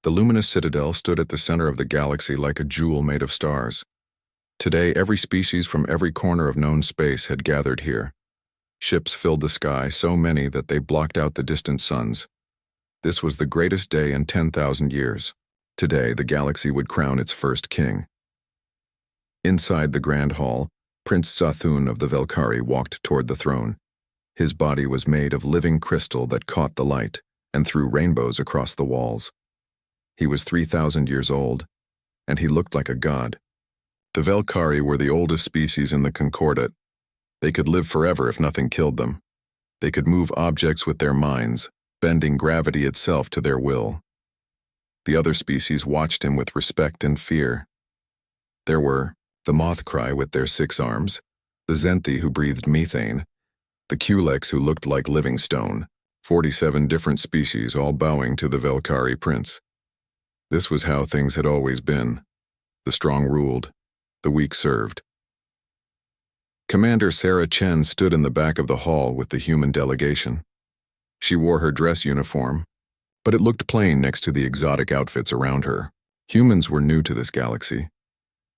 The luminous citadel stood at the center of the galaxy like a jewel made of stars. Today, every species from every corner of known space had gathered here. Ships filled the sky, so many that they blocked out the distant suns. This was the greatest day in 10,000 years. Today, the galaxy would crown its first king. Inside the grand hall, Prince Zathun of the Velkari walked toward the throne. His body was made of living crystal that caught the light and threw rainbows across the walls. He was 3,000 years old, and he looked like a god. The Velkari were the oldest species in the Concordat. They could live forever if nothing killed them. They could move objects with their minds, bending gravity itself to their will. The other species watched him with respect and fear. There were the Mothcry with their 6 arms, the Zenthi who breathed methane, the Culex who looked like living stone, 47 different species all bowing to the Velkari prince. This was how things had always been. The strong ruled, the weak served. Commander Sarah Chen stood in the back of the hall with the human delegation. She wore her dress uniform, but it looked plain next to the exotic outfits around her. Humans were new to this galaxy.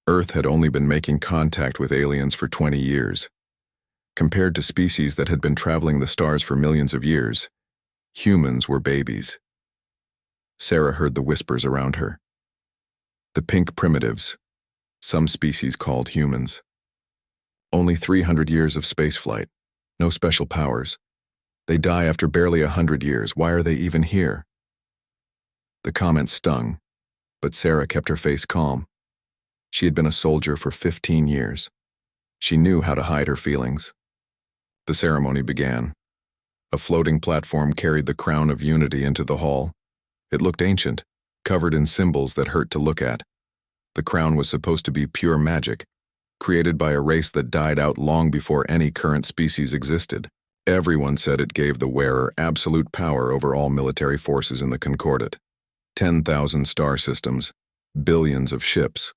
Earth had only been making contact with aliens for 20 years. Compared to species that had been traveling the stars for millions of years, humans were babies. Sarah heard the whispers around her. The pink primitives, some species called humans. Only 300 years of spaceflight, no special powers. They die after barely 100 years. Why are they even here? The comment stung, but Sarah kept her face calm. She had been a soldier for 15 years. She knew how to hide her feelings. The ceremony began. A floating platform carried the crown of unity into the hall. It looked ancient, covered in symbols that hurt to look at. The crown was supposed to be pure magic, created by a race that died out long before any current species existed. Everyone said it gave the wearer absolute power over all military forces in the Concordat. 10,000 star systems, billions of ships,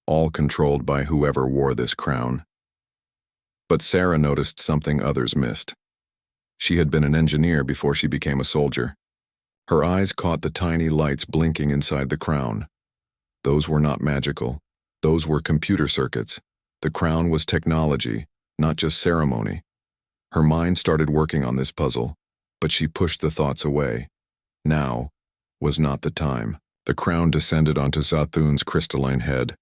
all controlled by whoever wore this crown. But Sarah noticed something others missed. She had been an engineer before she became a soldier. Her eyes caught the tiny lights blinking inside the crown. Those were not magical. Those were computer circuits. The crown was technology, not just ceremony. Her mind started working on this puzzle, but she pushed the thoughts away. Now was not the time. The crown descended onto Zathun's crystalline head.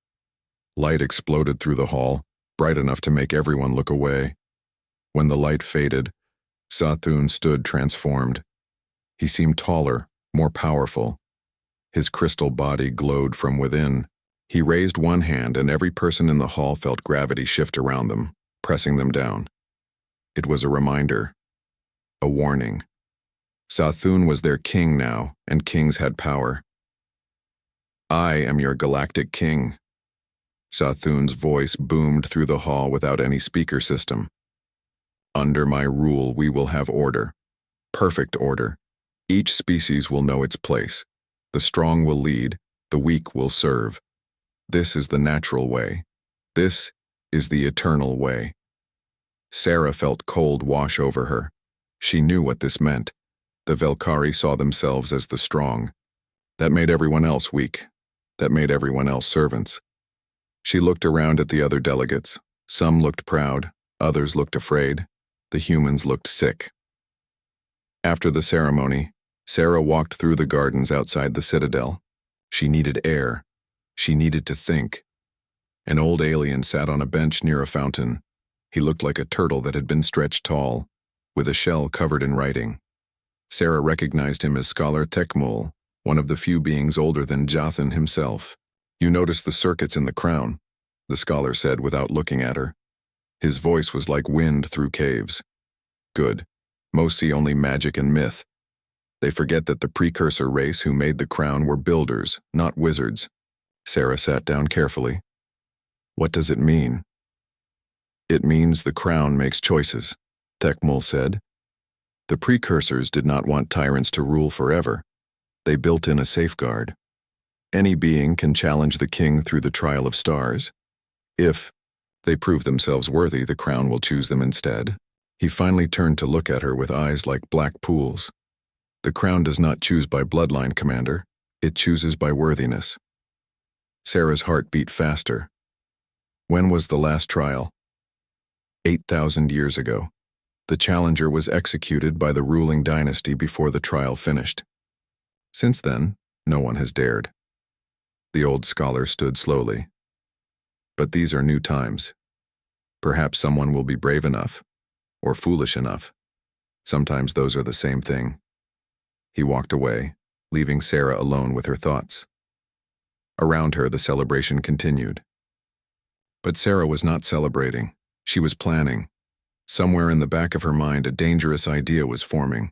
Light exploded through the hall, bright enough to make everyone look away. When the light faded, Zathun stood transformed. He seemed taller, more powerful. His crystal body glowed from within. He raised one hand and every person in the hall felt gravity shift around them, pressing them down. It was a reminder, a warning. Zathun was their king now, and kings had power. I am your galactic king. Zathun's voice boomed through the hall without any speaker system. Under my rule, we will have order. Perfect order. Each species will know its place. The strong will lead, the weak will serve. This is the natural way. This is the eternal way. Sarah felt cold wash over her. She knew what this meant. The Velkari saw themselves as the strong. That made everyone else weak. That made everyone else servants. She looked around at the other delegates. Some looked proud, others looked afraid. The humans looked sick. After the ceremony, Sarah walked through the gardens outside the citadel. She needed air. She needed to think. An old alien sat on a bench near a fountain. He looked like a turtle that had been stretched tall, with a shell covered in writing. Sarah recognized him as Scholar Tekmul, one of the few beings older than Jathan himself. You notice the circuits in the crown, the scholar said without looking at her. His voice was like wind through caves. Good. Most see only magic and myth. They forget that the precursor race who made the crown were builders, not wizards. Sarah sat down carefully. What does it mean? It means the crown makes choices, Tekmul said. The precursors did not want tyrants to rule forever. They built in a safeguard. Any being can challenge the king through the trial of stars. If they prove themselves worthy, the crown will choose them instead. He finally turned to look at her with eyes like black pools. The crown does not choose by bloodline, Commander. It chooses by worthiness. Sarah's heart beat faster. When was the last trial? 8,000 years ago. The challenger was executed by the ruling dynasty before the trial finished. Since then, no one has dared. The old scholar stood slowly. But these are new times. Perhaps someone will be brave enough, or foolish enough. Sometimes those are the same thing. He walked away, leaving Sarah alone with her thoughts. Around her, the celebration continued. But Sarah was not celebrating. She was planning. Somewhere in the back of her mind, a dangerous idea was forming.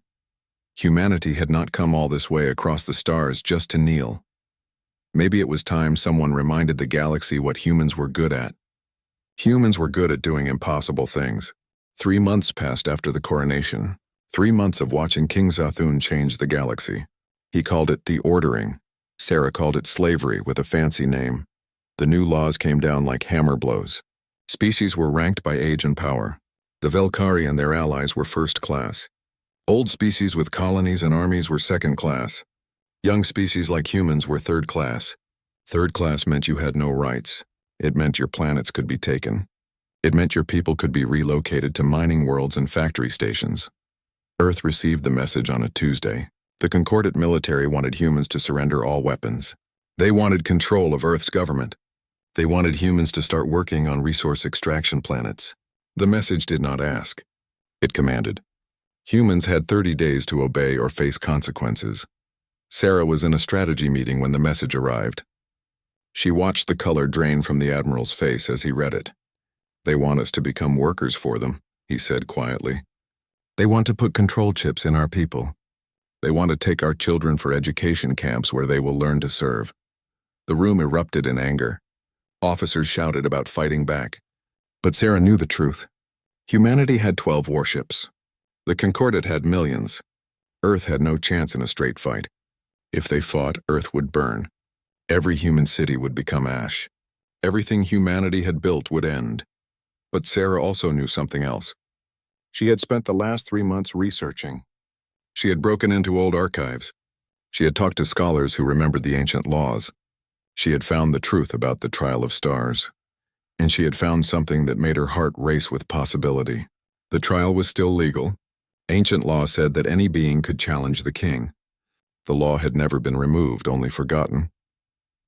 Humanity had not come all this way across the stars just to kneel. Maybe it was time someone reminded the galaxy what humans were good at. Humans were good at doing impossible things. 3 months passed after the coronation. 3 months of watching King Zathun change the galaxy. He called it the ordering. Sarah called it slavery with a fancy name. The new laws came down like hammer blows. Species were ranked by age and power. The Velkari and their allies were first class. Old species with colonies and armies were second class. Young species like humans were third class. Third class meant you had no rights. It meant your planets could be taken. It meant your people could be relocated to mining worlds and factory stations. Earth received the message on a Tuesday. The Concordat military wanted humans to surrender all weapons. They wanted control of Earth's government. They wanted humans to start working on resource extraction planets. The message did not ask. It commanded. Humans had 30 days to obey or face consequences. Sarah was in a strategy meeting when the message arrived. She watched the color drain from the Admiral's face as he read it. They want us to become workers for them, he said quietly. They want to put control chips in our people. They want to take our children for education camps where they will learn to serve. The room erupted in anger. Officers shouted about fighting back. But Sarah knew the truth. Humanity had 12 warships. The Concordat had millions. Earth had no chance in a straight fight. If they fought, Earth would burn. Every human city would become ash. Everything humanity had built would end. But Sarah also knew something else. She had spent the last 3 months researching. She had broken into old archives. She had talked to scholars who remembered the ancient laws. She had found the truth about the trial of stars. And she had found something that made her heart race with possibility. The trial was still legal. Ancient law said that any being could challenge the king. The law had never been removed, only forgotten.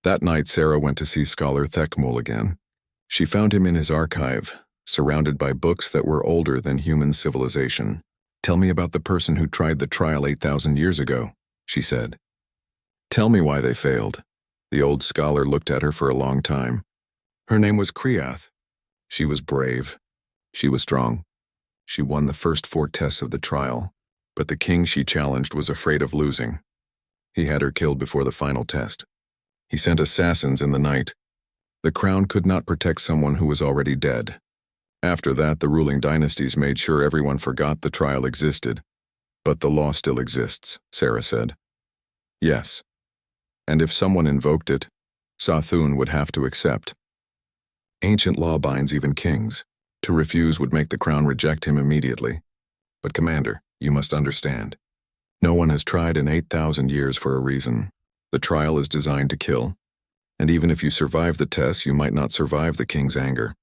That night, Sarah went to see Scholar Thekmul again. She found him in his archive, surrounded by books that were older than human civilization. Tell me about the person who tried the trial 8,000 years ago, she said. Tell me why they failed. The old scholar looked at her for a long time. Her name was Kriath. She was brave. She was strong. She won the first 4 tests of the trial, but the king she challenged was afraid of losing. He had her killed before the final test. He sent assassins in the night. The crown could not protect someone who was already dead. After that, the ruling dynasties made sure everyone forgot the trial existed. But the law still exists, Sarah said. Yes. And if someone invoked it, Zathun would have to accept. Ancient law binds even kings. To refuse would make the crown reject him immediately. But Commander, you must understand. No one has tried in 8,000 years for a reason. The trial is designed to kill. And even if you survive the test, you might not survive the king's anger.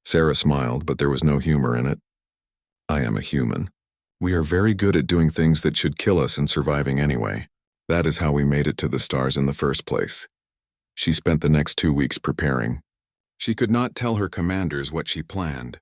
Sarah smiled, but there was no humor in it. I am a human. We are very good at doing things that should kill us and surviving anyway. That is how we made it to the stars in the first place. She spent the next 2 weeks preparing. She could not tell her commanders what she planned.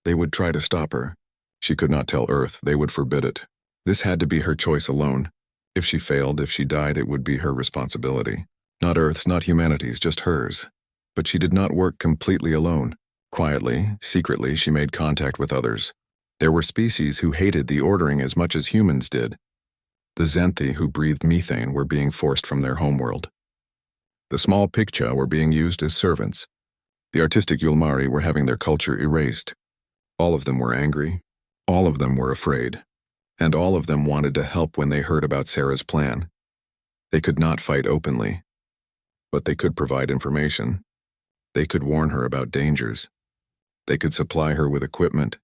They would try to stop her. She could not tell Earth. They would forbid it. This had to be her choice alone. If she failed, if she died, it would be her responsibility. Not Earth's, not humanity's, just hers. But she did not work completely alone. Quietly, secretly, she made contact with others. There were species who hated the ordering as much as humans did. The Zenthi who breathed methane were being forced from their homeworld. The small Piccha were being used as servants. The artistic Yulmari were having their culture erased. All of them were angry. All of them were afraid. And all of them wanted to help when they heard about Sarah's plan. They could not fight openly. But they could provide information. They could warn her about dangers. They could supply her with equipment.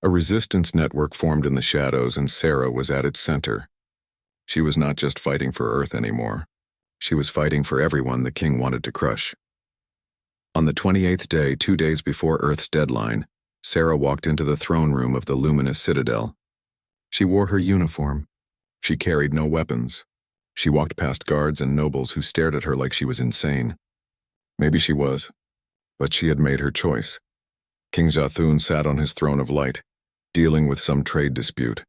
A resistance network formed in the shadows, and Sarah was at its center. She was not just fighting for Earth anymore. She was fighting for everyone the king wanted to crush. On the 28th day, 2 days before Earth's deadline, Sarah walked into the throne room of the luminous citadel. She wore her uniform. She carried no weapons. She walked past guards and nobles who stared at her like she was insane. Maybe she was, but she had made her choice. King Zathun sat on his throne of light, dealing with some trade dispute.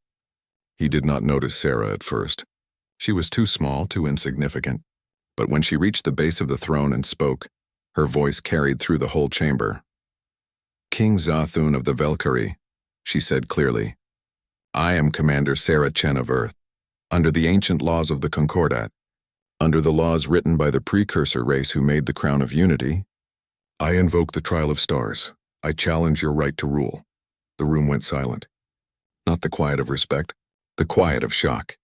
He did not notice Sarah at first. She was too small, too insignificant. But when she reached the base of the throne and spoke, her voice carried through the whole chamber. "King Zathun of the Valkyrie," she said clearly. "I am Commander Sarah Chen of Earth. Under the ancient laws of the Concordat, under the laws written by the precursor race who made the crown of unity, I invoke the trial of stars. I challenge your right to rule." The room went silent. Not the quiet of respect, the quiet of shock.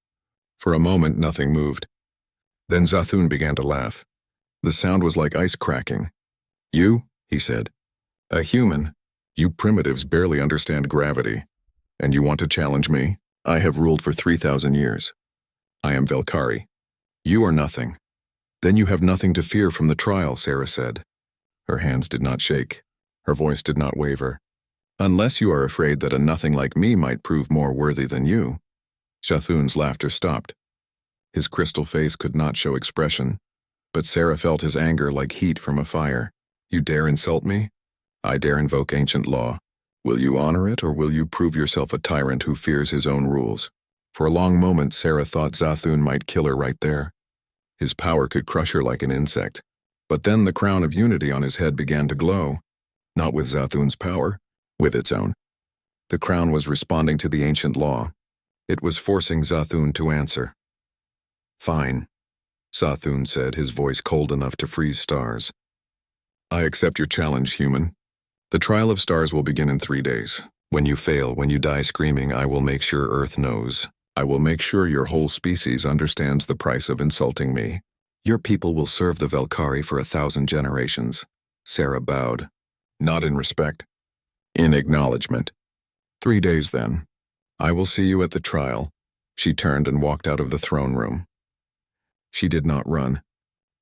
For a moment, nothing moved. Then Zathun began to laugh. The sound was like ice cracking. "You," he said, "a human, you primitives barely understand gravity. And you want to challenge me? I have ruled for 3,000 years. I am Valkyrie. You are nothing. Then you have nothing to fear from the trial," Sarah said. Her hands did not shake. Her voice did not waver. "Unless you are afraid that a nothing like me might prove more worthy than you." Zathun's laughter stopped. His crystal face could not show expression, but Sarah felt his anger like heat from a fire. "You dare insult me? I dare invoke ancient law. Will you honor it, or will you prove yourself a tyrant who fears his own rules?" For a long moment, Sarah thought Zathun might kill her right there. His power could crush her like an insect. But then the crown of unity on his head began to glow. Not with Zathun's power, with its own. The crown was responding to the ancient law. It was forcing Zathun to answer. "Fine," Zathun said, his voice cold enough to freeze stars. "I accept your challenge, human. The trial of stars will begin in 3 days. When you fail, when you die screaming, I will make sure Earth knows. I will make sure your whole species understands the price of insulting me. Your people will serve the Valkyrie for 1,000 generations." Sarah bowed. Not in respect. In acknowledgement. 3 days then. I will see you at the trial." She turned and walked out of the throne room. She did not run.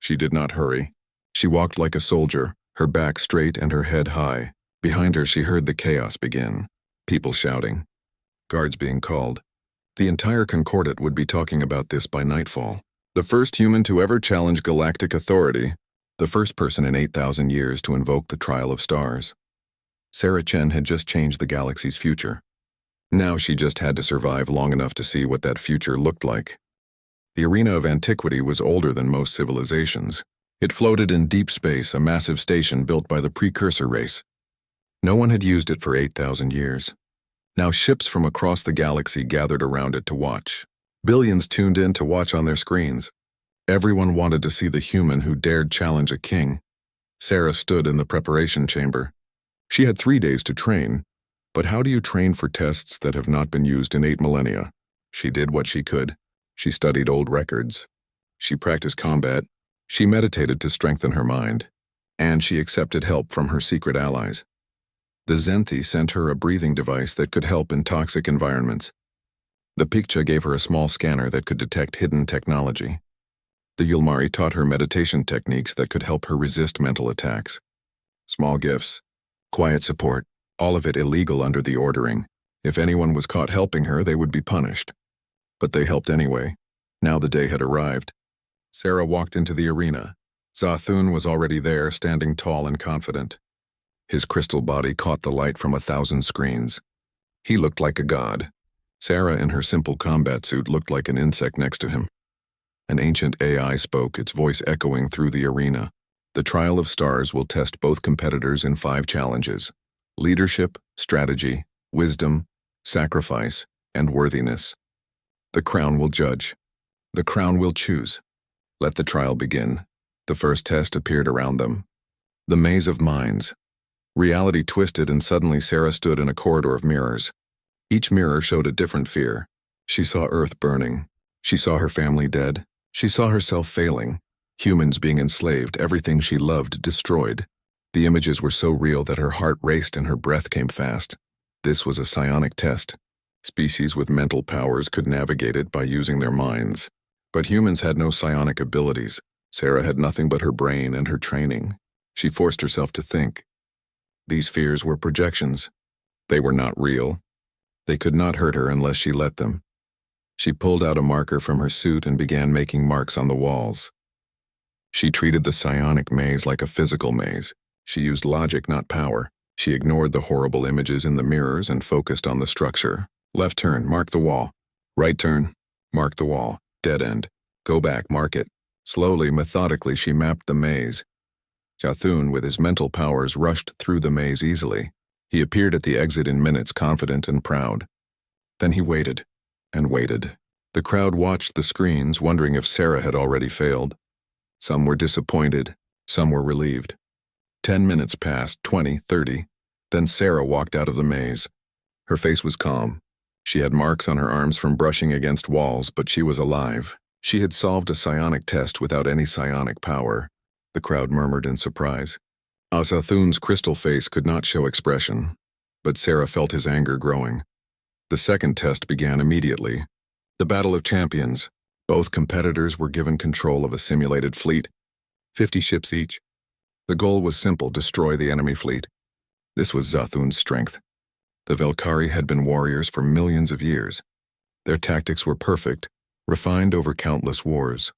She did not hurry. She walked like a soldier, her back straight and her head high. Behind her she heard the chaos begin. People shouting. Guards being called. The entire Concordat would be talking about this by nightfall. The first human to ever challenge galactic authority. The first person in 8,000 years to invoke the trial of stars. Sarah Chen had just changed the galaxy's future. Now she just had to survive long enough to see what that future looked like. The arena of antiquity was older than most civilizations. It floated in deep space, a massive station built by the precursor race. No one had used it for 8,000 years. Now ships from across the galaxy gathered around it to watch. Billions tuned in to watch on their screens. Everyone wanted to see the human who dared challenge a king. Sarah stood in the preparation chamber. She had 3 days to train, but how do you train for tests that have not been used in 8 millennia? She did what she could. She studied old records. She practiced combat. She meditated to strengthen her mind. And she accepted help from her secret allies. The Zenthi sent her a breathing device that could help in toxic environments. The Pikcha gave her a small scanner that could detect hidden technology. The Yulmari taught her meditation techniques that could help her resist mental attacks. Small gifts, quiet support, all of it illegal under the ordering. If anyone was caught helping her, they would be punished. But they helped anyway. Now the day had arrived. Sarah walked into the arena. Zathun was already there, standing tall and confident. His crystal body caught the light from 1,000 screens. He looked like a god. Sarah in her simple combat suit looked like an insect next to him. An ancient AI spoke, its voice echoing through the arena. The trial of stars will test both competitors in 5 challenges: leadership, strategy, wisdom, sacrifice, and worthiness. The crown will judge. The crown will choose. Let the trial begin. The first test appeared around them. The maze of minds. Reality twisted, and suddenly Sarah stood in a corridor of mirrors. Each mirror showed a different fear. She saw Earth burning. She saw her family dead. She saw herself failing. Humans being enslaved, everything she loved destroyed. The images were so real that her heart raced and her breath came fast. This was a psionic test. Species with mental powers could navigate it by using their minds. But humans had no psionic abilities. Sarah had nothing but her brain and her training. She forced herself to think. These fears were projections. They were not real. They could not hurt her unless she let them. She pulled out a marker from her suit and began making marks on the walls. She treated the psionic maze like a physical maze. She used logic, not power. She ignored the horrible images in the mirrors and focused on the structure. Left turn, mark the wall. Right turn, mark the wall. Dead end. Go back, mark it. Slowly, methodically, she mapped the maze. Zathun, with his mental powers, rushed through the maze easily. He appeared at the exit in minutes, confident and proud. Then he waited, and waited. The crowd watched the screens, wondering if Sarah had already failed. Some were disappointed, some were relieved. 10 minutes passed, 20, 30. Then Sarah walked out of the maze. Her face was calm. She had marks on her arms from brushing against walls, but she was alive. She had solved a psionic test without any psionic power. The crowd murmured in surprise. Zathun's crystal face could not show expression, but Sarah felt his anger growing. The second test began immediately. The Battle of Champions. Both competitors were given control of a simulated fleet, 50 ships each. The goal was simple: destroy the enemy fleet. This was Zathun's strength. The Velkari had been warriors for millions of years. Their tactics were perfect, refined over countless wars.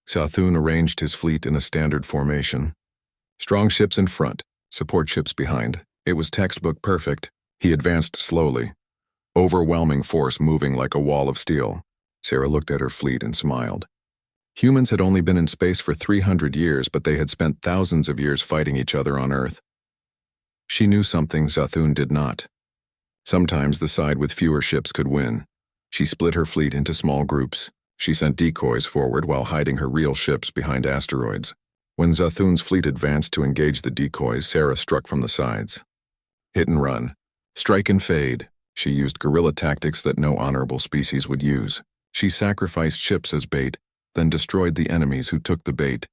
Zathun arranged his fleet in a standard formation. Strong ships in front, support ships behind. It was textbook perfect. He advanced slowly, overwhelming force moving like a wall of steel. Sarah looked at her fleet and smiled. Humans had only been in space for 300 years, but they had spent thousands of years fighting each other on Earth. She knew something Zathun did not. Sometimes the side with fewer ships could win. She split her fleet into small groups. She sent decoys forward while hiding her real ships behind asteroids. When Zathun's fleet advanced to engage the decoys, Sarah struck from the sides. Hit and run. Strike and fade. She used guerrilla tactics that no honorable species would use. She sacrificed ships as bait, then destroyed the enemies who took the bait.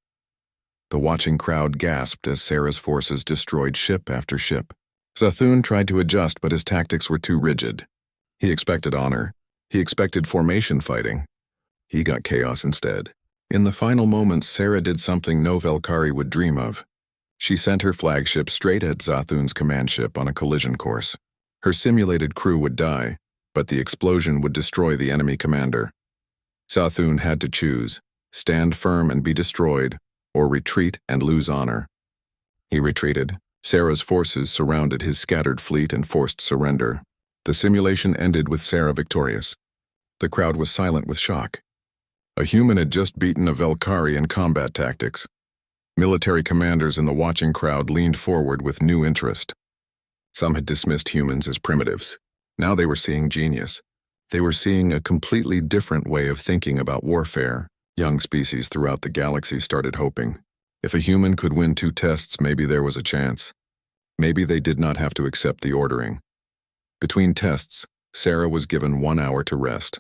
The watching crowd gasped as Sarah's forces destroyed ship after ship. Zathun tried to adjust, but his tactics were too rigid. He expected honor. He expected formation fighting. He got chaos instead. In the final moments, Sarah did something no Velkari would dream of. She sent her flagship straight at Zathun's command ship on a collision course. Her simulated crew would die, but the explosion would destroy the enemy commander. Zathun had to choose: stand firm and be destroyed, or retreat and lose honor. He retreated. Sarah's forces surrounded his scattered fleet and forced surrender. The simulation ended with Sarah victorious. The crowd was silent with shock. A human had just beaten a Velkari in combat tactics. Military commanders in the watching crowd leaned forward with new interest. Some had dismissed humans as primitives. Now they were seeing genius. They were seeing a completely different way of thinking about warfare. Young species throughout the galaxy started hoping. If a human could win 2 tests, maybe there was a chance. Maybe they did not have to accept the ordering. Between tests, Sarah was given 1 hour to rest.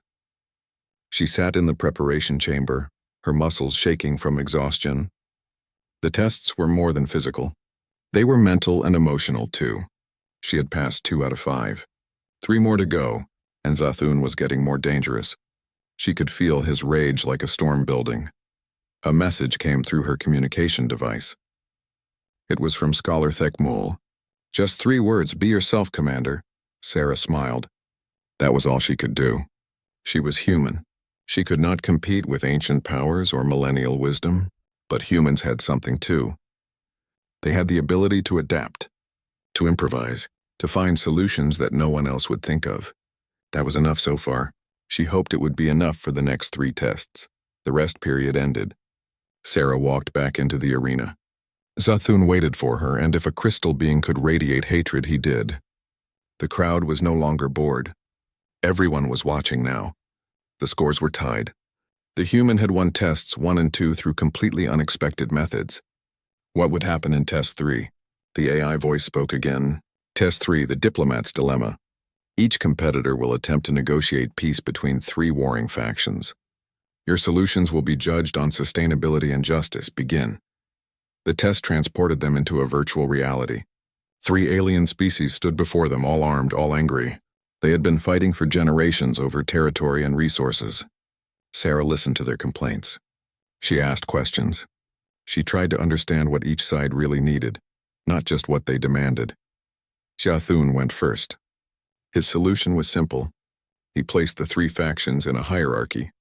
She sat in the preparation chamber, her muscles shaking from exhaustion. The tests were more than physical. They were mental and emotional too. She had passed 2 out of 5. 3 more to go, and Zathun was getting more dangerous. She could feel his rage like a storm building. A message came through her communication device. It was from Scholar Thekmul. "Just 3 words, be yourself, Commander." Sarah smiled. That was all she could do. She was human. She could not compete with ancient powers or millennial wisdom, but humans had something too. They had the ability to adapt, to improvise, to find solutions that no one else would think of. That was enough so far. She hoped it would be enough for the next 3 tests. The rest period ended. Sarah walked back into the arena. Zathun waited for her, and if a crystal being could radiate hatred, he did. The crowd was no longer bored. Everyone was watching now. The scores were tied. The human had won tests 1 and 2 through completely unexpected methods. What would happen in Test 3? The AI voice spoke again. Test 3, the diplomat's dilemma. Each competitor will attempt to negotiate peace between 3 warring factions. Your solutions will be judged on sustainability and justice. Begin. The test transported them into a virtual reality. 3 alien species stood before them, all armed, all angry. They had been fighting for generations over territory and resources. Sarah listened to their complaints. She asked questions. She tried to understand what each side really needed, not just what they demanded. Zathun went first. His solution was simple. He placed the three factions in a hierarchy.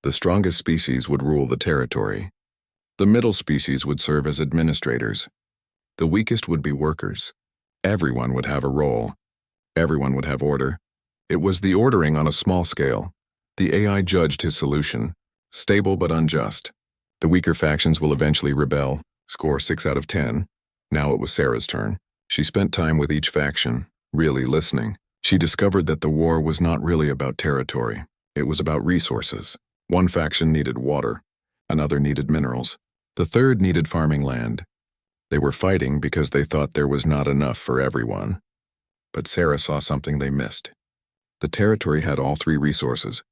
The strongest species would rule the territory. The middle species would serve as administrators. The weakest would be workers. Everyone would have a role. Everyone would have order. It was the ordering on a small scale. The AI judged his solution. Stable but unjust. The weaker factions will eventually rebel. Score 6 out of 10. Now it was Sarah's turn. She spent time with each faction, really listening. She discovered that the war was not really about territory. It was about resources. One faction needed water. Another needed minerals. The third needed farming land. They were fighting because they thought there was not enough for everyone. But Sarah saw something they missed. The territory had all three resources.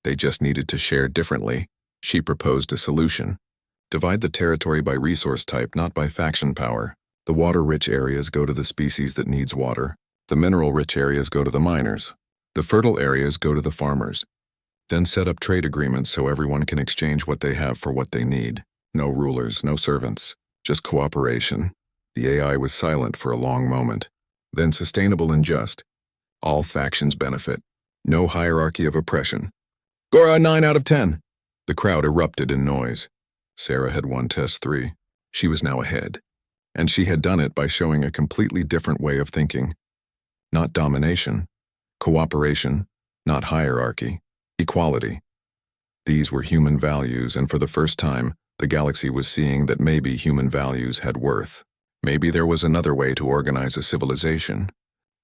They just needed to share differently. She proposed a solution. Divide the territory by resource type, not by faction power. The water-rich areas go to the species that needs water. The mineral-rich areas go to the miners. The fertile areas go to the farmers. Then set up trade agreements so everyone can exchange what they have for what they need. No rulers, no servants, just cooperation. The AI was silent for a long moment. Then sustainable and just. All factions benefit. No hierarchy of oppression. Gora 9 out of 10. The crowd erupted in noise. Sarah had won test 3. She was now ahead. And she had done it by showing a completely different way of thinking. Not domination. Cooperation. Not hierarchy. Equality. These were human values, and for the first time, the galaxy was seeing that maybe human values had worth. Maybe there was another way to organize a civilization.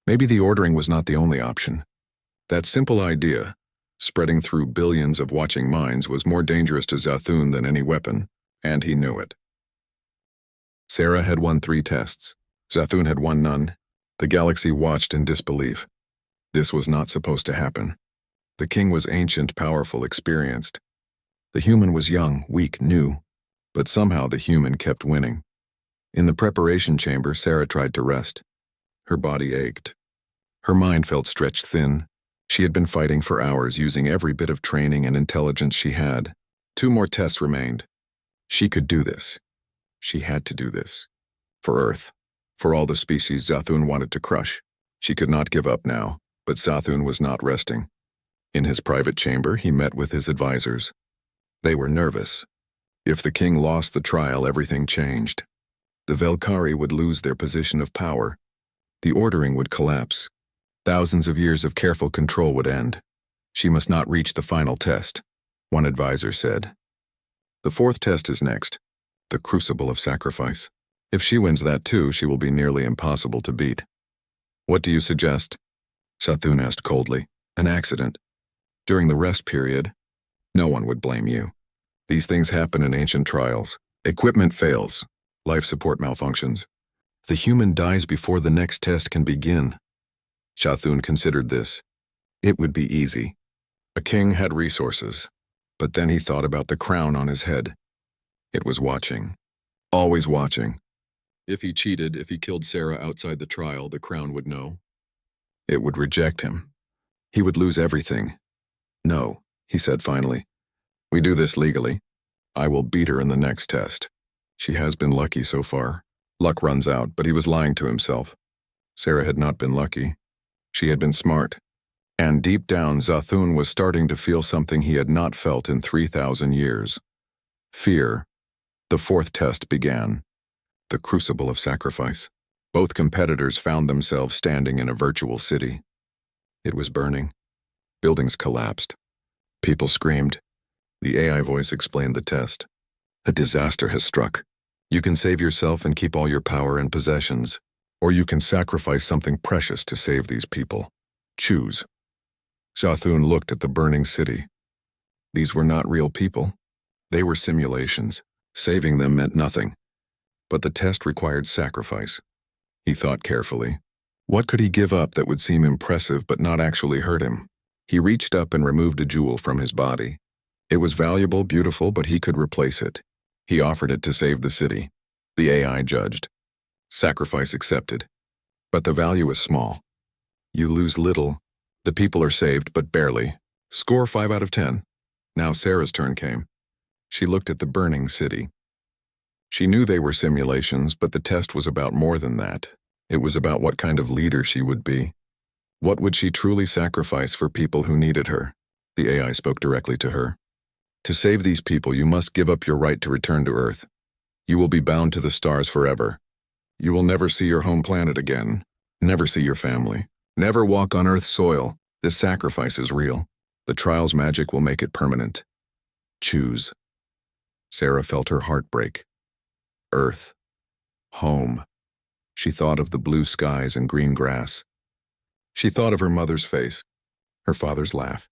Maybe the ordering was not the only option. That simple idea, spreading through billions of watching minds, was more dangerous to Zathun than any weapon, and he knew it. Sarah had won 3 tests. Zathun had won none. The galaxy watched in disbelief. This was not supposed to happen. The king was ancient, powerful, experienced. The human was young, weak, new. But somehow the human kept winning. In the preparation chamber, Sarah tried to rest. Her body ached. Her mind felt stretched thin. She had been fighting for hours, using every bit of training and intelligence she had. 2 more tests remained. She could do this. She had to do this. For Earth. For all the species Zathun wanted to crush. She could not give up now, but Zathun was not resting. In his private chamber, he met with his advisors. They were nervous. If the king lost the trial, everything changed. The Velkari would lose their position of power. The ordering would collapse. Thousands of years of careful control would end. She must not reach the final test, one advisor said. The 4th test is next, the Crucible of Sacrifice. If she wins that too, she will be nearly impossible to beat. What do you suggest? Zathun asked coldly. An accident. During the rest period, no one would blame you. These things happen in ancient trials. Equipment fails. Life support malfunctions. The human dies before the next test can begin. Zathun considered this. It would be easy. A king had resources, but then he thought about the crown on his head. It was watching. Always watching. If he cheated, if he killed Sarah outside the trial, the crown would know. It would reject him. He would lose everything. No, he said finally. We do this legally. I will beat her in the next test. She has been lucky so far. Luck runs out, but he was lying to himself. Sarah had not been lucky. She had been smart. And deep down, Zathun was starting to feel something he had not felt in 3,000 years. Fear. The 4th test began. The Crucible of Sacrifice. Both competitors found themselves standing in a virtual city. It was burning. Buildings collapsed. People screamed. The AI voice explained the test. A disaster has struck. You can save yourself and keep all your power and possessions, or you can sacrifice something precious to save these people. Choose. Zathun looked at the burning city. These were not real people. They were simulations. Saving them meant nothing. But the test required sacrifice. He thought carefully. What could he give up that would seem impressive but not actually hurt him? He reached up and removed a jewel from his body. It was valuable, beautiful, but he could replace it. He offered it to save the city. The AI judged. Sacrifice accepted. But the value is small. You lose little. The people are saved, but barely. Score 5 out of 10. Now Sarah's turn came. She looked at the burning city. She knew they were simulations, but the test was about more than that. It was about what kind of leader she would be. What would she truly sacrifice for people who needed her? The AI spoke directly to her. To save these people, you must give up your right to return to Earth. You will be bound to the stars forever. You will never see your home planet again. Never see your family. Never walk on Earth's soil. This sacrifice is real. The trial's magic will make it permanent. Choose. Sarah felt her heart break. Earth. Home. She thought of the blue skies and green grass. She thought of her mother's face, her father's laugh,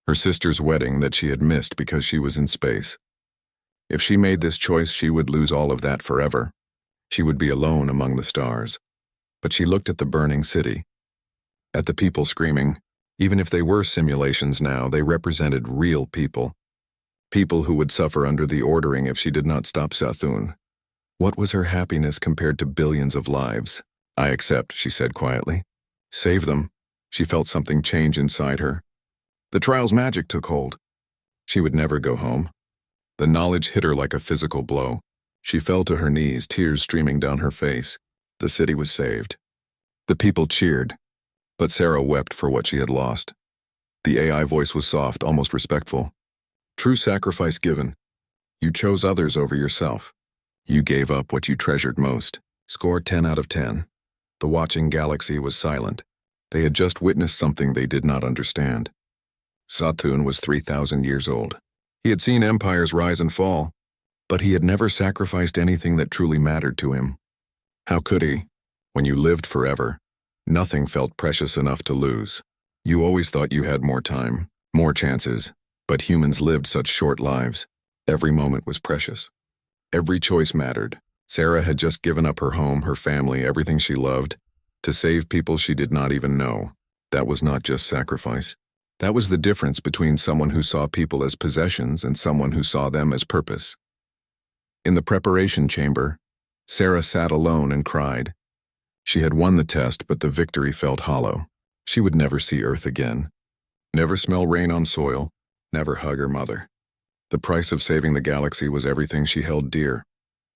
her sister's wedding that she had missed because she was in space. If she made this choice, she would lose all of that forever. She would be alone among the stars. But she looked at the burning city, at the people screaming. Even if they were simulations now, they represented real people. People who would suffer under the ordering if she did not stop Sathun. What was her happiness compared to billions of lives? I accept, she said quietly. Save them. She felt something change inside her. The trial's magic took hold. She would never go home. The knowledge hit her like a physical blow. She fell to her knees, tears streaming down her face. The city was saved. The people cheered, but Sarah wept for what she had lost. The AI voice was soft, almost respectful. True sacrifice given. You chose others over yourself. You gave up what you treasured most. Score 10 out of 10. The watching galaxy was silent. They had just witnessed something they did not understand. Sathun was 3,000 years old. He had seen empires rise and fall, but he had never sacrificed anything that truly mattered to him. How could he? When you lived forever, nothing felt precious enough to lose. You always thought you had more time, more chances, but humans lived such short lives. Every moment was precious. Every choice mattered. Sarah had just given up her home, her family, everything she loved, to save people she did not even know. That was not just sacrifice. That was the difference between someone who saw people as possessions and someone who saw them as purpose. In the preparation chamber, Sarah sat alone and cried. She had won the test, but the victory felt hollow. She would never see Earth again. Never smell rain on soil. Never hug her mother. The price of saving the galaxy was everything she held dear.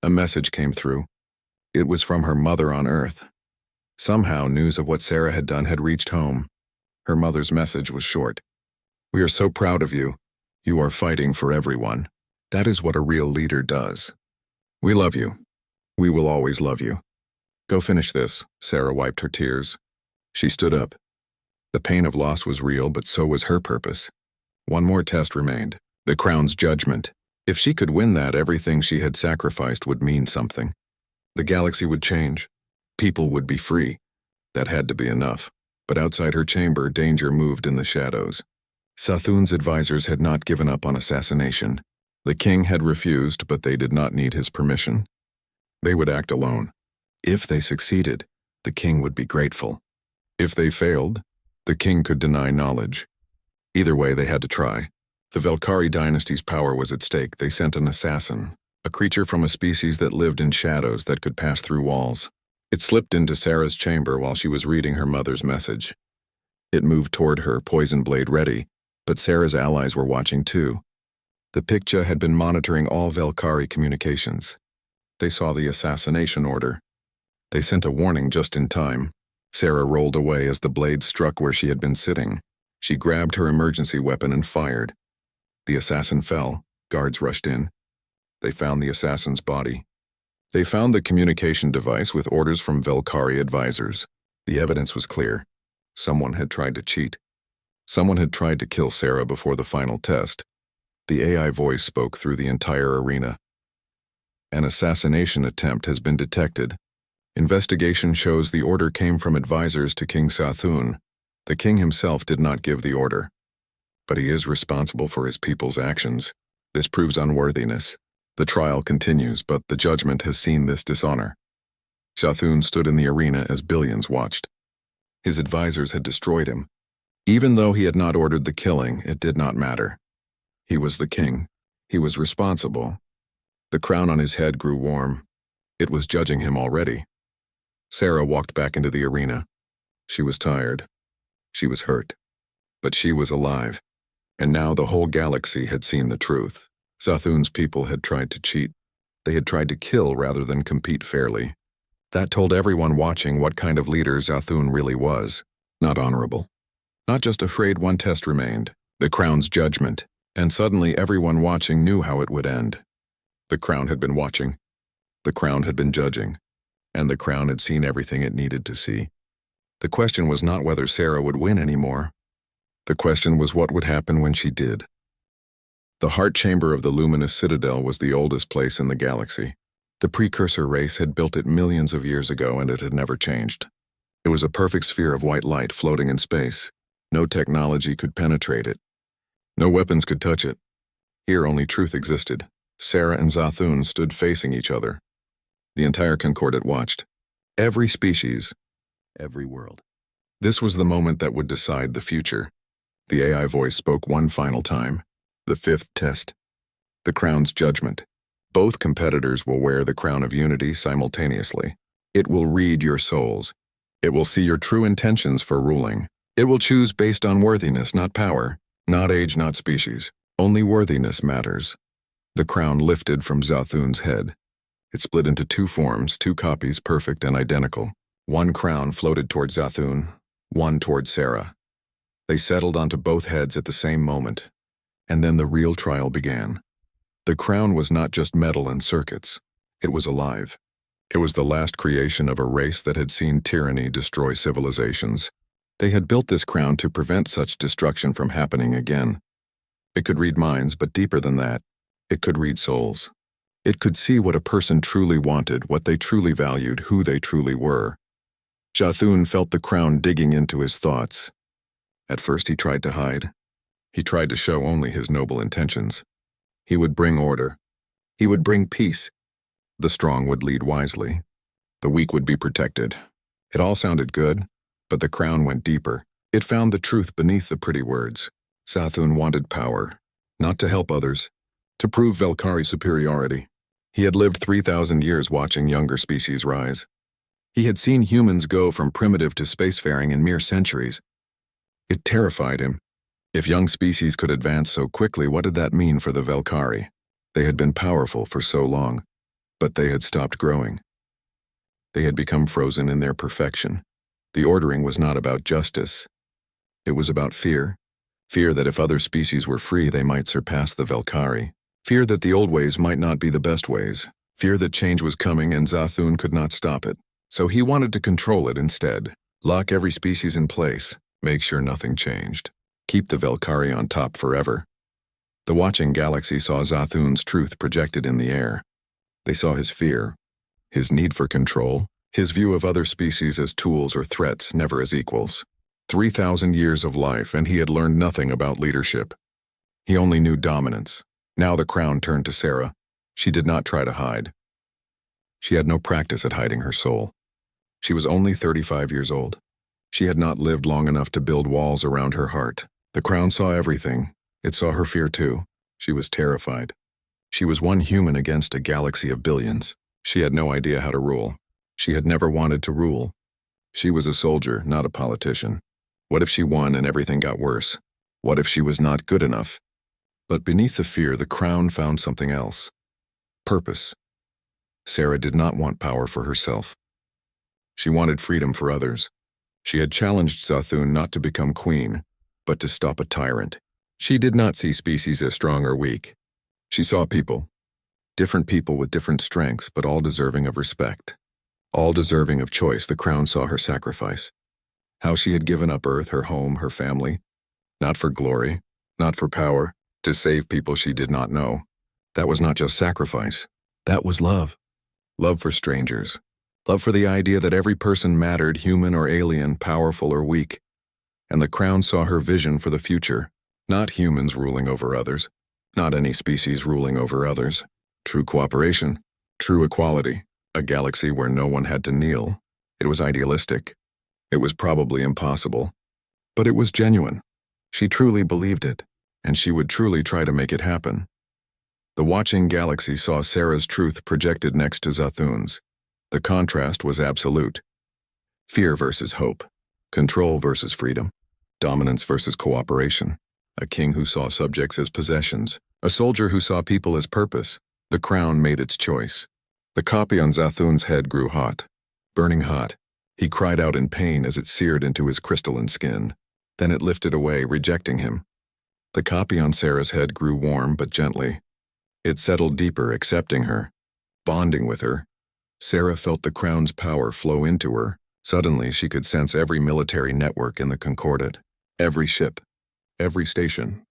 A message came through. It was from her mother on Earth. Somehow, news of what Sarah had done had reached home. Her mother's message was short. We are so proud of you. You are fighting for everyone. That is what a real leader does. We love you. We will always love you. Go finish this. Sarah wiped her tears. She stood up. The pain of loss was real, but so was her purpose. One more test remained. The crown's judgment. If she could win that, everything she had sacrificed would mean something. The galaxy would change. People would be free. That had to be enough. But outside her chamber, danger moved in the shadows. Sathun's advisors had not given up on assassination. The king had refused, but they did not need his permission. They would act alone. If they succeeded, the king would be grateful. If they failed, the king could deny knowledge. Either way, they had to try. The Velkari dynasty's power was at stake. They sent an assassin, a creature from a species that lived in shadows that could pass through walls. It slipped into Sarah's chamber while she was reading her mother's message. It moved toward her, poison blade ready, but Sarah's allies were watching too. The Picture had been monitoring all Velkari communications. They saw the assassination order. They sent a warning just in time. Sarah rolled away as the blade struck where she had been sitting. She grabbed her emergency weapon and fired. The assassin fell. Guards rushed in. They found the assassin's body. They found the communication device with orders from Velkari advisors. The evidence was clear. Someone had tried to cheat. Someone had tried to kill Sarah before the final test. The AI voice spoke through the entire arena. An assassination attempt has been detected. Investigation shows the order came from advisors to King Sathun. The king himself did not give the order. But he is responsible for his people's actions. This proves unworthiness. The trial continues, but the judgment has seen this dishonor. Sathun stood in the arena as billions watched. His advisors had destroyed him. Even though he had not ordered the killing, it did not matter. He was the king. He was responsible. The crown on his head grew warm. It was judging him already. Sarah walked back into the arena. She was tired. She was hurt. But she was alive. And now the whole galaxy had seen the truth. Sathun's people had tried to cheat. They had tried to kill rather than compete fairly. That told everyone watching what kind of leader Zathun really was. Not honorable. Not just afraid. One test remained. The Crown's judgment. And suddenly everyone watching knew how it would end. The Crown had been watching. The Crown had been judging. And the Crown had seen everything it needed to see. The question was not whether Sarah would win anymore. The question was what would happen when she did. The heart chamber of the luminous citadel was the oldest place in the galaxy. The precursor race had built it millions of years ago, and it had never changed. It was a perfect sphere of white light floating in space. No technology could penetrate it. No weapons could touch it. Here only truth existed. Sarah and Zathun stood facing each other. The entire Concordat watched. Every species, every world. This was the moment that would decide the future. The AI voice spoke one final time. The fifth test. The Crown's judgment. Both competitors will wear the crown of unity simultaneously. It will read your souls. It will see your true intentions for ruling. It will choose based on worthiness, not power, not age, not species. Only worthiness matters. The crown lifted from Zathun's head. It split into two forms, two copies, perfect and identical. One crown floated toward Zathun, one toward Sarah. They settled onto both heads at the same moment. And then the real trial began. The crown was not just metal and circuits. It was alive. It was the last creation of a race that had seen tyranny destroy civilizations. They had built this crown to prevent such destruction from happening again. It could read minds, but deeper than that, it could read souls. It could see what a person truly wanted, what they truly valued, who they truly were. Zathun felt the crown digging into his thoughts. At first he tried to hide. He tried to show only his noble intentions. He would bring order. He would bring peace. The strong would lead wisely. The weak would be protected. It all sounded good, but the crown went deeper. It found the truth beneath the pretty words. Zathun wanted power, not to help others, to prove Velkari superiority. He had lived 3,000 years watching younger species rise. He had seen humans go from primitive to spacefaring in mere centuries. It terrified him. If young species could advance so quickly, what did that mean for the Velkari? They had been powerful for so long, but they had stopped growing. They had become frozen in their perfection. The ordering was not about justice. It was about fear. Fear that if other species were free, they might surpass the Velkari. Fear that the old ways might not be the best ways. Fear that change was coming and Zathun could not stop it. So he wanted to control it instead. Lock every species in place. Make sure nothing changed. Keep the Velkari on top forever. The watching galaxy saw Zathun's truth projected in the air. They saw his fear, his need for control, his view of other species as tools or threats, never as equals. 3,000 years of life, and he had learned nothing about leadership. He only knew dominance. Now the crown turned to Sarah. She did not try to hide. She had no practice at hiding her soul. She was only 35 years old. She had not lived long enough to build walls around her heart. The crown saw everything. It saw her fear too. She was terrified. She was one human against a galaxy of billions. She had no idea how to rule. She had never wanted to rule. She was a soldier, not a politician. What if she won and everything got worse? What if she was not good enough? But beneath the fear, the crown found something else. Purpose. Sarah did not want power for herself. She wanted freedom for others. She had challenged Zathun not to become queen, but to stop a tyrant. She did not see species as strong or weak. She saw people. Different people with different strengths, but all deserving of respect. All deserving of choice. The crown saw her sacrifice. How she had given up Earth, her home, her family. Not for glory, not for power, to save people she did not know. That was not just sacrifice. That was love. Love for strangers. Love for the idea that every person mattered, human or alien, powerful or weak. And the crown saw her vision for the future. Not humans ruling over others. Not any species ruling over others. True cooperation. True equality. A galaxy where no one had to kneel. It was idealistic. It was probably impossible. But it was genuine. She truly believed it. And she would truly try to make it happen. The watching galaxy saw Sarah's truth projected next to Zathun's. The contrast was absolute. Fear versus hope. Control versus freedom. Dominance versus cooperation. A king who saw subjects as possessions. A soldier who saw people as purpose. The crown made its choice. The copy on Zathun's head grew hot, burning hot. He cried out in pain as it seared into his crystalline skin. Then it lifted away, rejecting him. The copy on Sarah's head grew warm but gently. It settled deeper, accepting her, bonding with her. Sarah felt the crown's power flow into her. Suddenly, she could sense every military network in the Concordat, every ship, every station,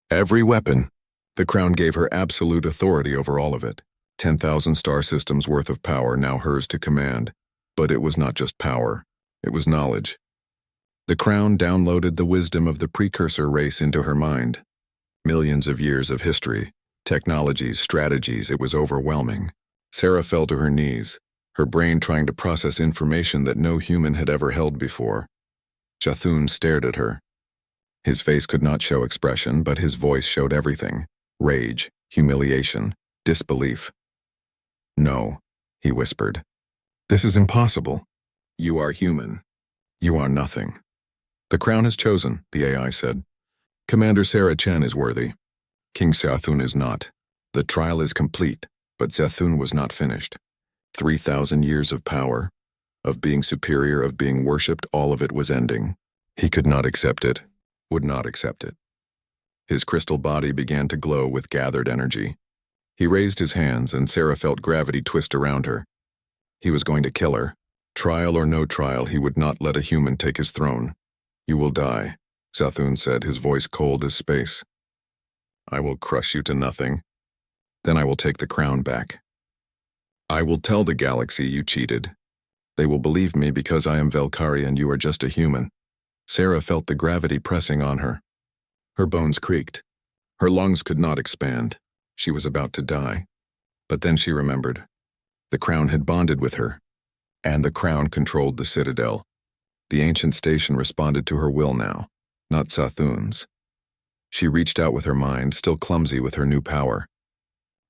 every weapon. The crown gave her absolute authority over all of it. 10,000 star systems worth of power now hers to command. But it was not just power, it was knowledge. The crown downloaded the wisdom of the precursor race into her mind. Millions of years of history, technologies, strategies, it was overwhelming. Sarah fell to her knees, her brain trying to process information that no human had ever held before. Zathun stared at her. His face could not show expression, but his voice showed everything: rage, humiliation, disbelief. "No," he whispered. "This is impossible. You are human. You are nothing." "The crown has chosen," the AI said. "Commander Sarah Chen is worthy. King Zathun is not. The trial is complete, but Zathun was not finished. 3,000 years of power, of being superior, of being worshipped, all of it was ending. He could not accept it, would not accept it." His crystal body began to glow with gathered energy. He raised his hands, and Sarah felt gravity twist around her. He was going to kill her. Trial or no trial, he would not let a human take his throne. "You will die," Zathun said, his voice cold as space. "I will crush you to nothing. Then I will take the crown back. I will tell the galaxy you cheated. They will believe me because I am Valkyrie and you are just a human." Sarah felt the gravity pressing on her. Her bones creaked. Her lungs could not expand. She was about to die. But then she remembered. The crown had bonded with her, and the crown controlled the citadel. The ancient station responded to her will now, not Zathun's. She reached out with her mind, still clumsy with her new power.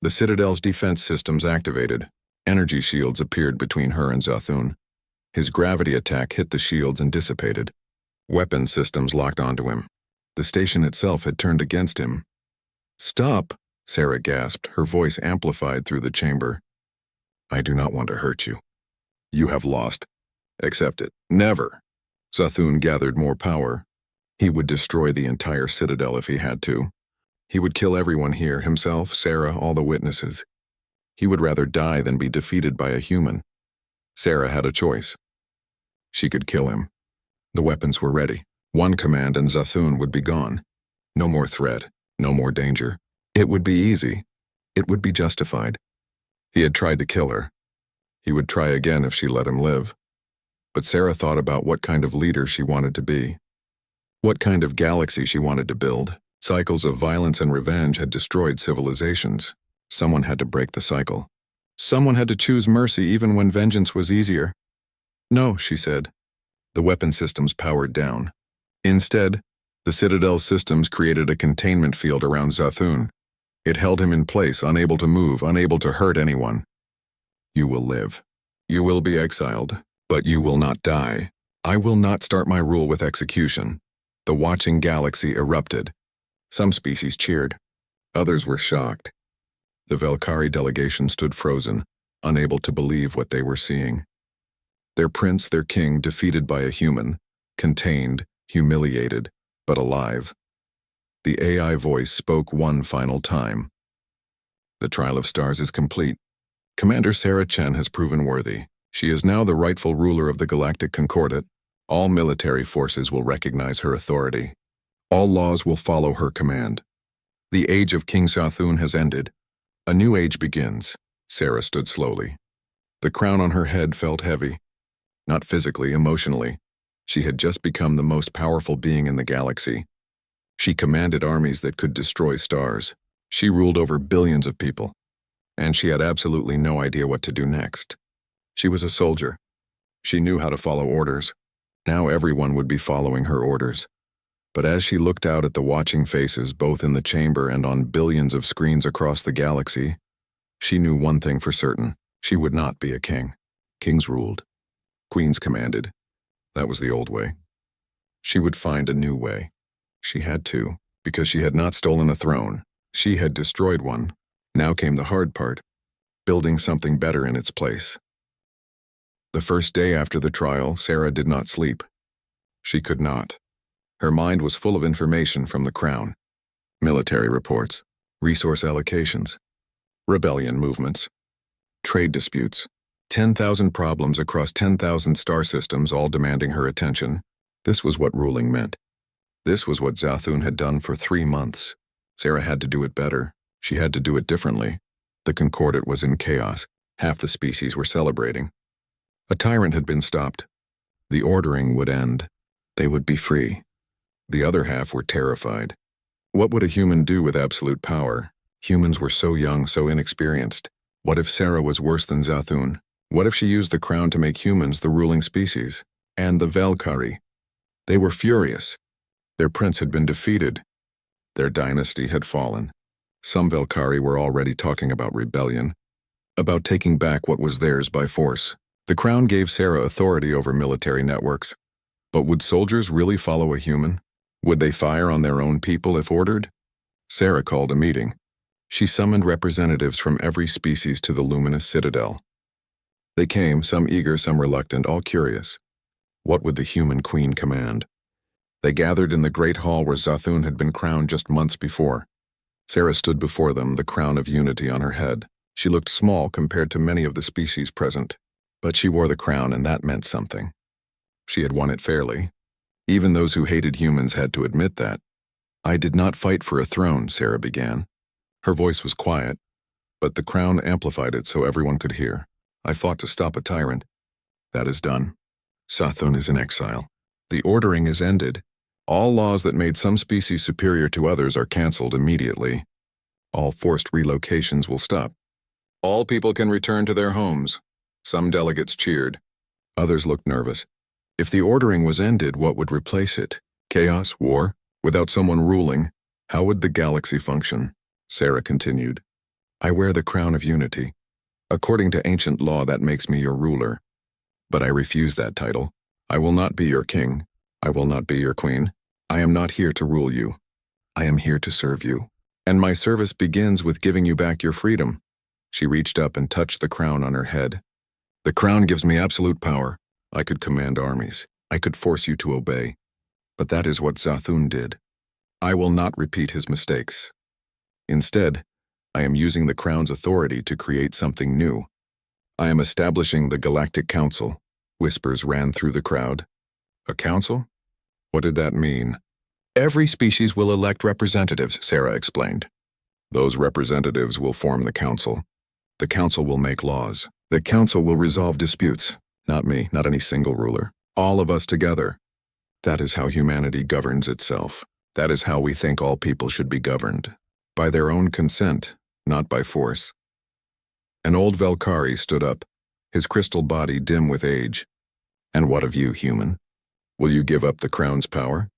The citadel's defense systems activated. Energy shields appeared between her and Zathun. His gravity attack hit the shields and dissipated. Weapon systems locked onto him. The station itself had turned against him. "Stop," Sarah gasped, her voice amplified through the chamber. "I do not want to hurt you. You have lost. Accept it. Never." Zathun gathered more power. He would destroy the entire citadel if he had to. He would kill everyone here, himself, Sarah, all the witnesses. He would rather die than be defeated by a human. Sarah had a choice. She could kill him. The weapons were ready. One command and Zathun would be gone. No more threat, no more danger. It would be easy. It would be justified. He had tried to kill her. He would try again if she let him live. But Sarah thought about what kind of leader she wanted to be. What kind of galaxy she wanted to build. Cycles of violence and revenge had destroyed civilizations. Someone had to break the cycle. Someone had to choose mercy even when vengeance was easier. "No," she said. The weapon systems powered down. Instead, the Citadel's systems created a containment field around Zathun. It held him in place, unable to move, unable to hurt anyone. "You will live. You will be exiled, but you will not die. I will not start my rule with execution." The watching galaxy erupted. Some species cheered. Others were shocked. The Valkyrie delegation stood frozen, unable to believe what they were seeing. Their prince, their king, defeated by a human, contained, humiliated, but alive. The AI voice spoke one final time. "The trial of stars is complete. Commander Sarah Chen has proven worthy. She is now the rightful ruler of the Galactic Concordat. All military forces will recognize her authority. All laws will follow her command. The age of King Zathun has ended. A new age begins." Sarah stood slowly. The crown on her head felt heavy. Not physically, emotionally. She had just become the most powerful being in the galaxy. She commanded armies that could destroy stars. She ruled over billions of people. And she had absolutely no idea what to do next. She was a soldier. She knew how to follow orders. Now everyone would be following her orders. But as she looked out at the watching faces both in the chamber and on billions of screens across the galaxy, she knew one thing for certain: she would not be a king. Kings ruled. Queens commanded. That was the old way. She would find a new way. She had to, because she had not stolen a throne. She had destroyed one. Now came the hard part. building something better in its place. The first day after the trial, Sarah did not sleep. She could not. Her mind was full of information from the Crown. Military reports, resource allocations, rebellion movements, trade disputes, 10,000 problems across 10,000 star systems all demanding her attention. This was what ruling meant. This was what Zathun had done for 3 months. Sarah had to do it better. She had to do it differently. The Concordat was in chaos. Half the species were celebrating. A tyrant had been stopped. The ordering would end. They would be free. The other half were terrified. What would a human do with absolute power? Humans were so young, so inexperienced. What if Sarah was worse than Zathun? What if she used the crown to make humans the ruling species? And the Valkyrie? They were furious. Their prince had been defeated. Their dynasty had fallen. Some Valkyrie were already talking about rebellion, about taking back what was theirs by force. The crown gave Sarah authority over military networks. But would soldiers really follow a human? Would they fire on their own people if ordered? Sarah called a meeting. She summoned representatives from every species to the luminous citadel. They came, some eager, some reluctant, all curious. What would the human queen command? They gathered in the great hall where Zathun had been crowned just months before. Sarah stood before them, the crown of unity on her head. She looked small compared to many of the species present, but she wore the crown and that meant something. She had won it fairly. Even those who hated humans had to admit that. I did not fight for a throne, Sarah began. Her voice was quiet, but the crown amplified it so everyone could hear. I fought to stop a tyrant. That is done. Zathun is in exile. The ordering is ended. All laws that made some species superior to others are cancelled immediately. All forced relocations will stop. All people can return to their homes. Some delegates cheered. Others looked nervous. If the ordering was ended, what would replace it? Chaos? War? Without someone ruling, how would the galaxy function? Sarah continued. I wear the crown of unity. According to ancient law, that makes me your ruler. But I refuse that title. I will not be your king. I will not be your queen. I am not here to rule you. I am here to serve you. And my service begins with giving you back your freedom. She reached up and touched the crown on her head. The crown gives me absolute power. I could command armies. I could force you to obey. But that is what Zathun did. I will not repeat his mistakes. Instead, I am using the crown's authority to create something new. I am establishing the Galactic Council. Whispers ran through the crowd. A council? What did that mean? Every species will elect representatives, Sarah explained. Those representatives will form the council. The council will make laws. The council will resolve disputes. Not me, not any single ruler. All of us together. That is how humanity governs itself. That is how we think all people should be governed. By their own consent, not by force. An old Valkyrie stood up, his crystal body dim with age. And what of you, human? Will you give up the crown's power?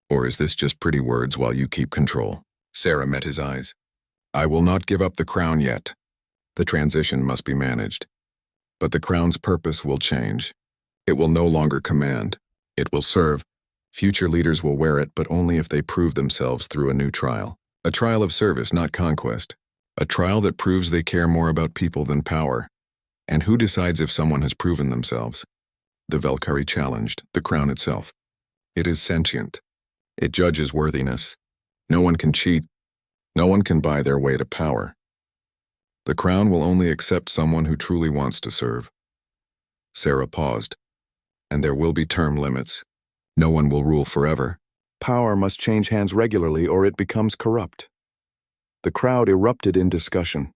Or is this just pretty words while you keep control? Sarah met his eyes. I will not give up the crown yet. The transition must be managed. But the crown's purpose will change. It will no longer command. It will serve. Future leaders will wear it, but only if they prove themselves through a new trial. A trial of service, not conquest. A trial that proves they care more about people than power. And who decides if someone has proven themselves? The Valkyrie challenged, the crown itself. It is sentient. It judges worthiness. No one can cheat. No one can buy their way to power. The crown will only accept someone who truly wants to serve. Sarah paused. And there will be term limits. No one will rule forever. Power must change hands regularly or it becomes corrupt. The crowd erupted in discussion.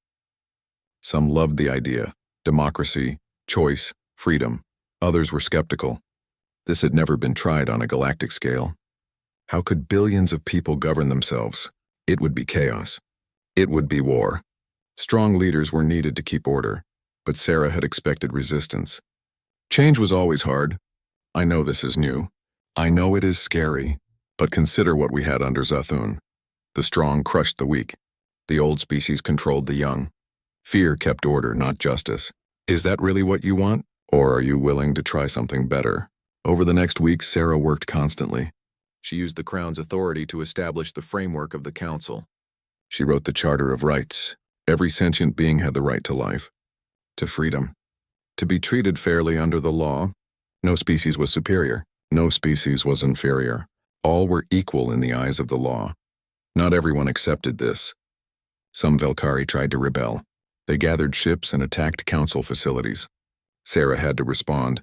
Some loved the idea. Democracy, choice, freedom. Others were skeptical. This had never been tried on a galactic scale. How could billions of people govern themselves? It would be chaos. It would be war. Strong leaders were needed to keep order, but Sarah had expected resistance. Change was always hard. I know this is new. I know it is scary, but consider what we had under Zathun. The strong crushed the weak. The old species controlled the young. Fear kept order, not justice. Is that really what you want? Or are you willing to try something better? Over the next weeks, Sarah worked constantly. She used the crown's authority to establish the framework of the council. She wrote the Charter of Rights. Every sentient being had the right to life. to freedom. To be treated fairly under the law. No species was superior. No species was inferior. All were equal in the eyes of the law. Not everyone accepted this. Some Velkari tried to rebel. They gathered ships and attacked council facilities. Sarah had to respond.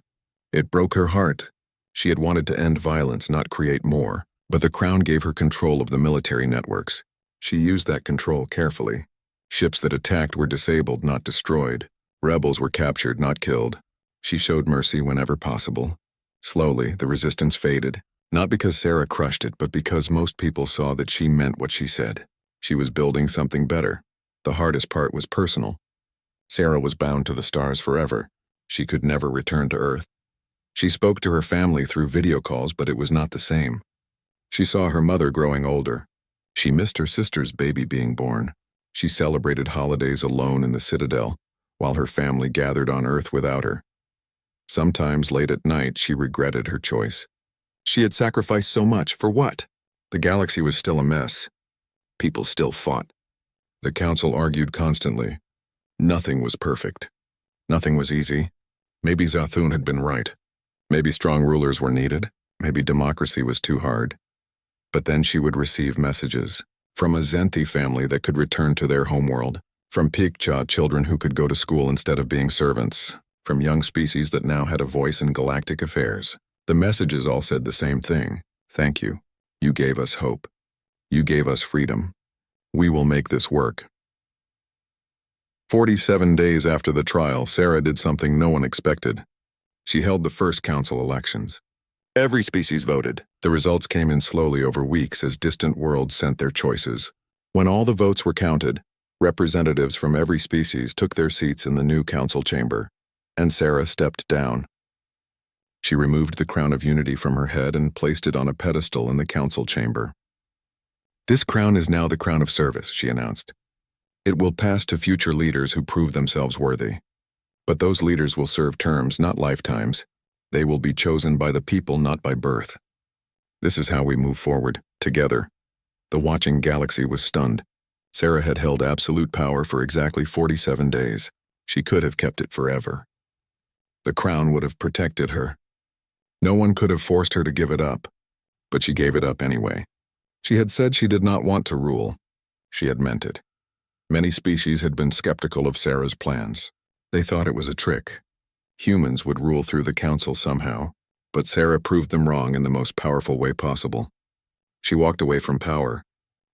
It broke her heart. She had wanted to end violence, not create more, but the Crown gave her control of the military networks. She used that control carefully. Ships that attacked were disabled, not destroyed. Rebels were captured, not killed. She showed mercy whenever possible. Slowly, the resistance faded, not because Sarah crushed it, but because most people saw that she meant what she said. She was building something better. The hardest part was personal. Sarah was bound to the stars forever. She could never return to Earth. She spoke to her family through video calls, but it was not the same. She saw her mother growing older. She missed her sister's baby being born. She celebrated holidays alone in the Citadel, while her family gathered on Earth without her. Sometimes late at night, she regretted her choice. She had sacrificed so much, for what? The galaxy was still a mess. People still fought. The council argued constantly. Nothing was perfect. Nothing was easy. Maybe Zathun had been right. Maybe strong rulers were needed. Maybe democracy was too hard. But then she would receive messages from a Zenthi family that could return to their homeworld, from Pikcha children who could go to school instead of being servants, from young species that now had a voice in galactic affairs. The messages all said the same thing. Thank you. You gave us hope. You gave us freedom. We will make this work. 47 days after the trial, Sarah did something no one expected. She held the first council elections. Every species voted. The results came in slowly over weeks as distant worlds sent their choices. When all the votes were counted, representatives from every species took their seats in the new council chamber, and Sarah stepped down. She removed the crown of unity from her head and placed it on a pedestal in the council chamber. This crown is now the crown of service, she announced. It will pass to future leaders who prove themselves worthy. But those leaders will serve terms, not lifetimes. They will be chosen by the people, not by birth. This is how we move forward, together. The watching galaxy was stunned. Sarah had held absolute power for exactly 47 days. She could have kept it forever. The crown would have protected her. No one could have forced her to give it up, but she gave it up anyway. She had said she did not want to rule. She had meant it. Many species had been skeptical of Sarah's plans. They thought it was a trick. Humans would rule through the council somehow, but Sarah proved them wrong in the most powerful way possible. She walked away from power.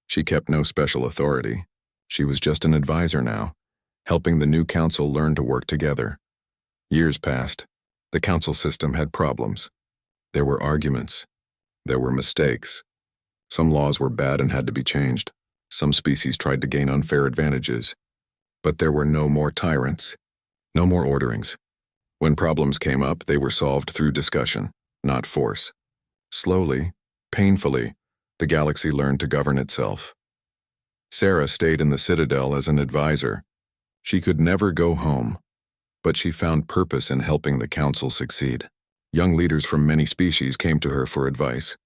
She kept no special authority. She was just an advisor now, helping the new council learn to work together. Years passed. The council system had problems. There were arguments. There were mistakes. Some laws were bad and had to be changed. Some species tried to gain unfair advantages. But there were no more tyrants. No more orderings. When problems came up, they were solved through discussion, not force. Slowly, painfully, the galaxy learned to govern itself. Sarah stayed in the Citadel as an advisor. She could never go home, but she found purpose in helping the council succeed. Young leaders from many species came to her for advice.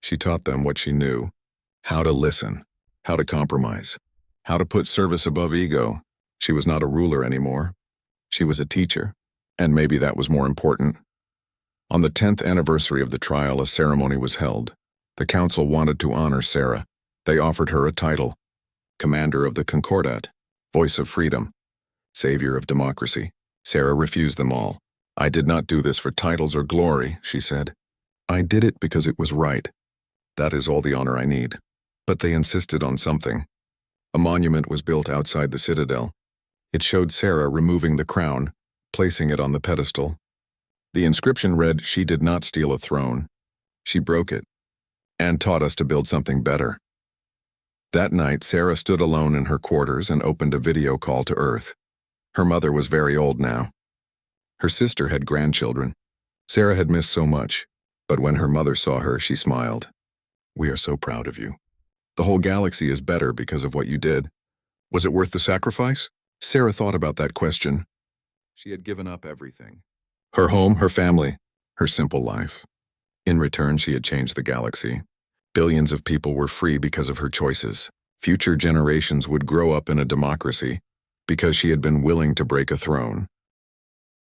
She taught them what she knew: how to listen, how to compromise, how to put service above ego. She was not a ruler anymore. She was a teacher, and maybe that was more important. On the 10th anniversary of the trial, a ceremony was held. The council wanted to honor Sarah. They offered her a title: Commander of the Concordat, Voice of Freedom, Savior of Democracy. Sarah refused them all. I did not do this for titles or glory, she said. I did it because it was right. That is all the honor I need. But they insisted on something. A monument was built outside the Citadel. It showed Sarah removing the crown, placing it on the pedestal. The inscription read, "She did not steal a throne. She broke it, and taught us to build something better." That night, Sarah stood alone in her quarters and opened a video call to Earth. Her mother was very old now. Her sister had grandchildren. Sarah had missed so much, but when her mother saw her, she smiled. "We are so proud of you. The whole galaxy is better because of what you did. Was it worth the sacrifice?" Sarah thought about that question. She had given up everything. Her home, her family, her simple life. In return, she had changed the galaxy. Billions of people were free because of her choices. Future generations would grow up in a democracy because she had been willing to break a throne.